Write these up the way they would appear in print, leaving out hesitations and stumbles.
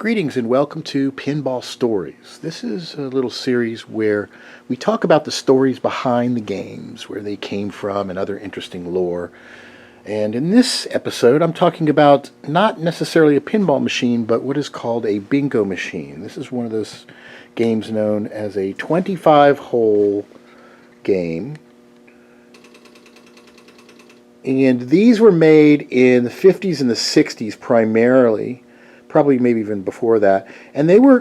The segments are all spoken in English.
Greetings and welcome to Pinball Stories. This is a little series where we talk about the stories behind the games, where they came from, and other interesting lore. And in this episode, I'm talking about not necessarily a pinball machine, but what is called a bingo machine. This is one of those games known as a 25-hole game. And these were made in the 50s and the 60s primarily. Probably maybe even before that, and they were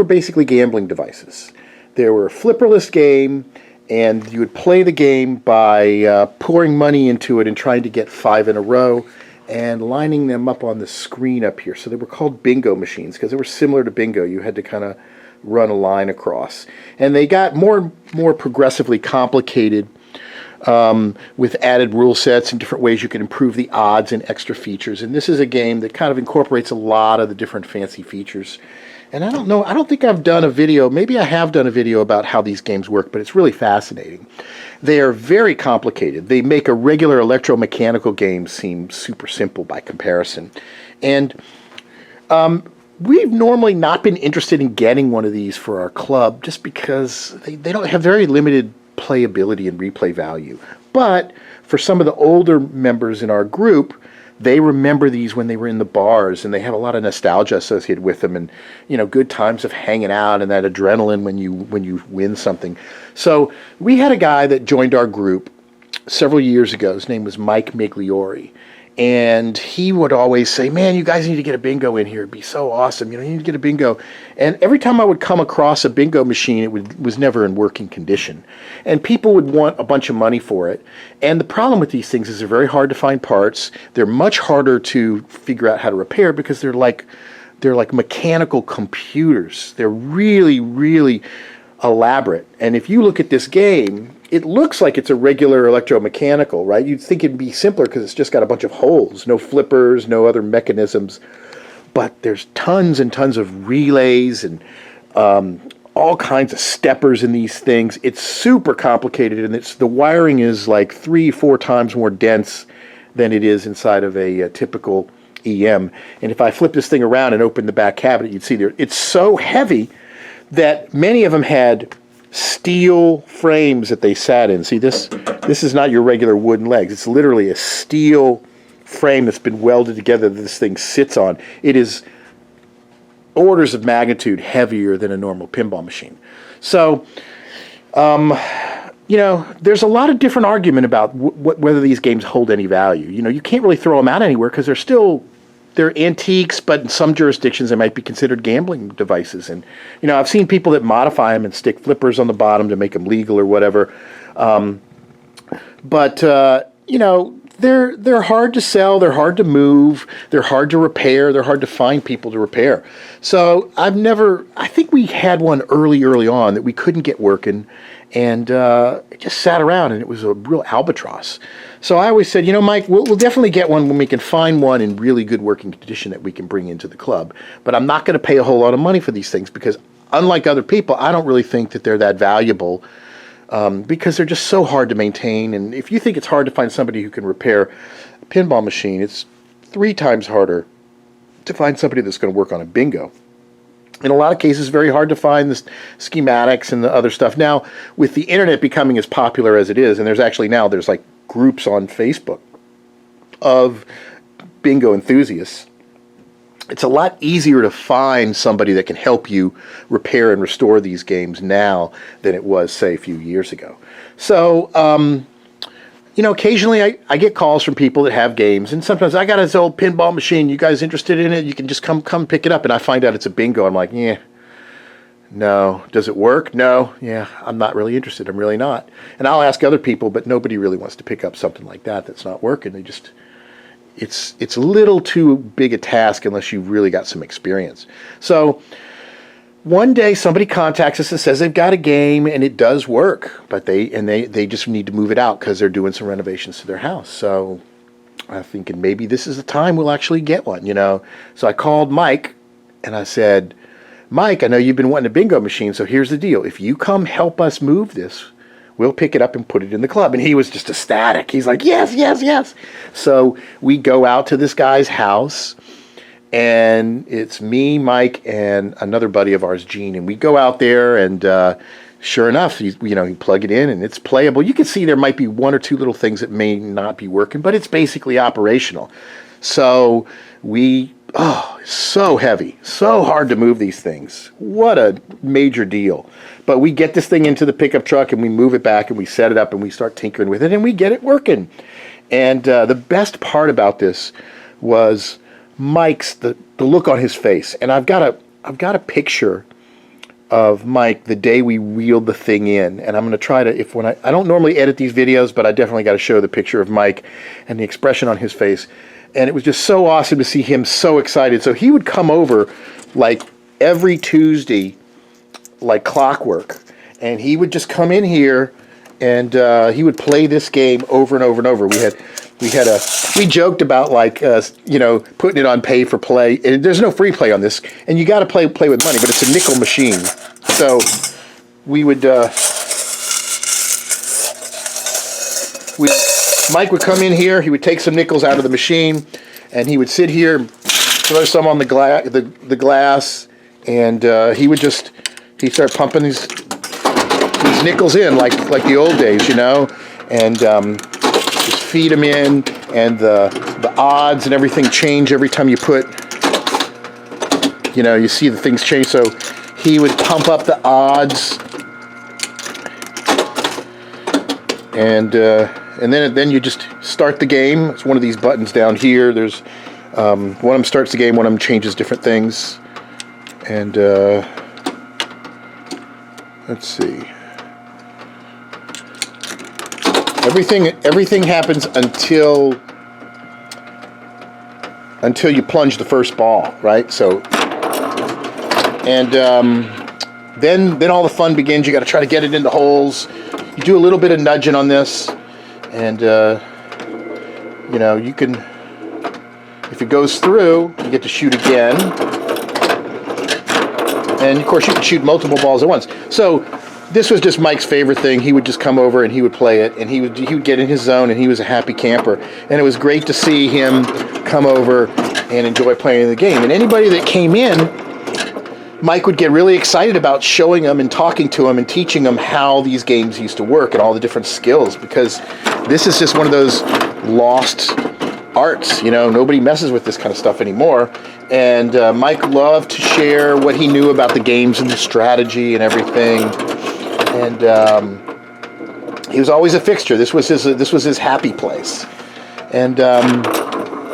basically gambling devices. They were a flipperless game, and you would play the game by pouring money into it and trying to get 5 in a row and lining them up on the screen up here. So they were called bingo machines because they were similar to bingo. You had to kind of run a line across, and they got more progressively complicated with added rule sets and different ways you can improve the odds and extra features. And this is a game that kind of incorporates a lot of the different fancy features. And I don't think I've done a video, maybe I have done a video about how these games work, but it's really fascinating. They are very complicated. They make a regular electromechanical game seem super simple by comparison. And we've normally not been interested in getting one of these for our club just because they don't have very limited playability and replay value. But for some of the older members in our group, they remember these when they were in the bars, and they have a lot of nostalgia associated with them, and good times of hanging out and that adrenaline when you win something. So we had a guy that joined our group several years ago. His name was Mike Migliori. And he would always say, man, you guys need to get a bingo in here. It'd be so awesome. You need to get a bingo. And every time I would come across a bingo machine, it was never in working condition. And people would want a bunch of money for it. And the problem with these things is they're very hard to find parts. They're much harder to figure out how to repair because they're like mechanical computers. They're really, really elaborate. And if you look at this game, it looks like it's a regular electromechanical, right? You'd think it'd be simpler because it's just got a bunch of holes, no flippers, no other mechanisms. But there's tons and tons of relays and all kinds of steppers in these things. It's super complicated, and the wiring is like 3-4 times more dense than it is inside of a typical EM. And if I flip this thing around and open the back cabinet, you'd see there it's so heavy that many of them had steel frames that they sat in. See, this is not your regular wooden legs. It's literally a steel frame that's been welded together that this thing sits on. It is orders of magnitude heavier than a normal pinball machine. So, there's a lot of different argument about whether these games hold any value. You can't really throw them out anywhere because they're antiques, but in some jurisdictions they might be considered gambling devices. And I've seen people that modify them and stick flippers on the bottom to make them legal or whatever. But they're hard to sell, they're hard to move, they're hard to repair, they're hard to find people to repair. So I think we had one early on that we couldn't get working, and it just sat around, and it was a real albatross. So I always said, Mike, we'll definitely get one when we can find one in really good working condition that we can bring into the club. But I'm not going to pay a whole lot of money for these things because, unlike other people, I don't really think that they're that valuable because they're just so hard to maintain. And if you think it's hard to find somebody who can repair a pinball machine, it's 3 times harder to find somebody that's going to work on a bingo. In a lot of cases, very hard to find the schematics and the other stuff. Now, with the internet becoming as popular as it is, and there's like groups on Facebook of bingo enthusiasts, it's a lot easier to find somebody that can help you repair and restore these games now than it was, say, a few years ago. So, occasionally I get calls from people that have games, and sometimes I got this old pinball machine. You guys interested in it? You can just come pick it up. And I find out it's a bingo. I'm like, yeah. No. Does it work? No. Yeah, I'm not really interested. I'm really not. And I'll ask other people, but nobody really wants to pick up something like that's not working. It's a little too big a task unless you've really got some experience. So one day somebody contacts us and says they've got a game and it does work, but they just need to move it out because they're doing some renovations to their house. So I'm thinking maybe this is the time we'll actually get one, So I called Mike and I said, Mike, I know you've been wanting a bingo machine, so here's the deal. If you come help us move this, we'll pick it up and put it in the club. And he was just ecstatic. He's like, yes, yes, yes. So we go out to this guy's house, and it's me, Mike, and another buddy of ours, Gene, and we go out there, and sure enough, you plug it in and it's playable. You can see there might be one or two little things that may not be working, but it's basically operational. So so heavy, so hard to move these things. What a major deal. But we get this thing into the pickup truck and we move it back and we set it up and we start tinkering with it and we get it working. And the best part about this was Mike's, the look on his face. And I've got a picture of Mike the day we wheeled the thing in, and I'm going to try to, I don't normally edit these videos, but I definitely got to show the picture of Mike and the expression on his face. And it was just so awesome to see him so excited. So he would come over like every Tuesday, like clockwork, and he would just come in here and he would play this game over and over and over. We joked about like putting it on pay for play. And there's no free play on this, and you got to play with money, but it's a nickel machine. So we would Mike would come in here. He would take some nickels out of the machine, and he would sit here, throw some on the glass, and he'd start pumping these nickels in like the old days, and just feed them in, and the odds and everything change every time you put. You see the things change. So he would pump up the odds, and then you just start the game. It's one of these buttons down here. There's one of them starts the game, one of them changes different things. And let's see. Everything happens until you plunge the first ball, right? So, and then all the fun begins. You got to try to get it in the holes. You do a little bit of nudging on this, and you can, if it goes through, you get to shoot again. And of course, you can shoot multiple balls at once. So this was just Mike's favorite thing. He would just come over and he would play it, and he would get in his zone, and he was a happy camper. And it was great to see him come over and enjoy playing the game. And anybody that came in, Mike would get really excited about showing them and talking to them and teaching them how these games used to work and all the different skills, because this is just one of those lost arts. Nobody messes with this kind of stuff anymore. And Mike loved to share what he knew about the games and the strategy and everything. And he was always a fixture. This was his happy place. And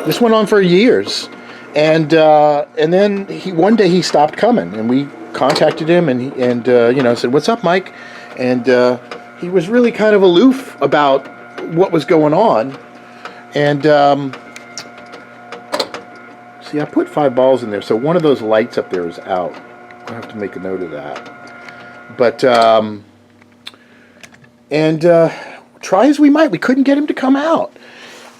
this went on for years. And then one day he stopped coming, and we contacted him, and said, "What's up, Mike?" And he was really kind of aloof about what was going on. And see, I put 5 balls in there, so one of those lights up there is out. I have to make a note of that. But try as we might, we couldn't get him to come out.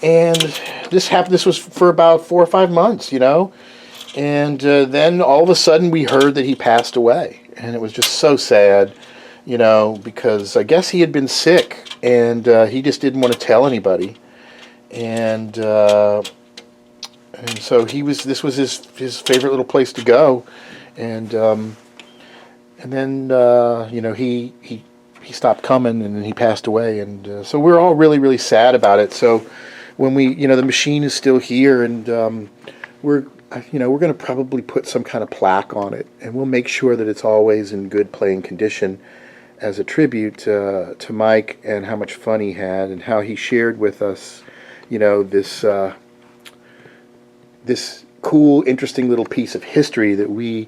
And this happened. This was for about 4 or 5 months, And then all of a sudden we heard that he passed away, and it was just so sad, because I guess he had been sick, and he just didn't want to tell anybody, and so this was his favorite little place to go, and then he stopped coming, and then he passed away, and so we're all really, really sad about it. So when the machine is still here, and we're going to probably put some kind of plaque on it, and we'll make sure that it's always in good playing condition as a tribute to Mike and how much fun he had and how he shared with us, this cool, interesting little piece of history that we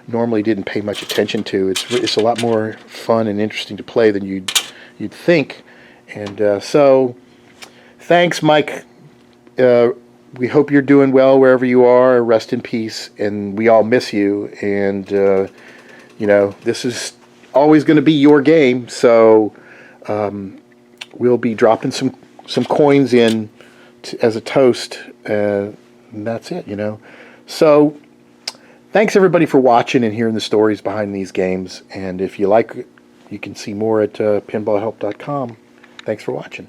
normally didn't pay much attention to. It's a lot more fun and interesting to play than you'd think. And so thanks, Mike. We hope you're doing well wherever you are. Rest in peace, and we all miss you. And this is always going to be your game. So we'll be dropping some coins in as a toast, and that's it. So thanks everybody for watching and hearing the stories behind these games. And if you like it, you can see more at pinballhelp.com. Thanks for watching.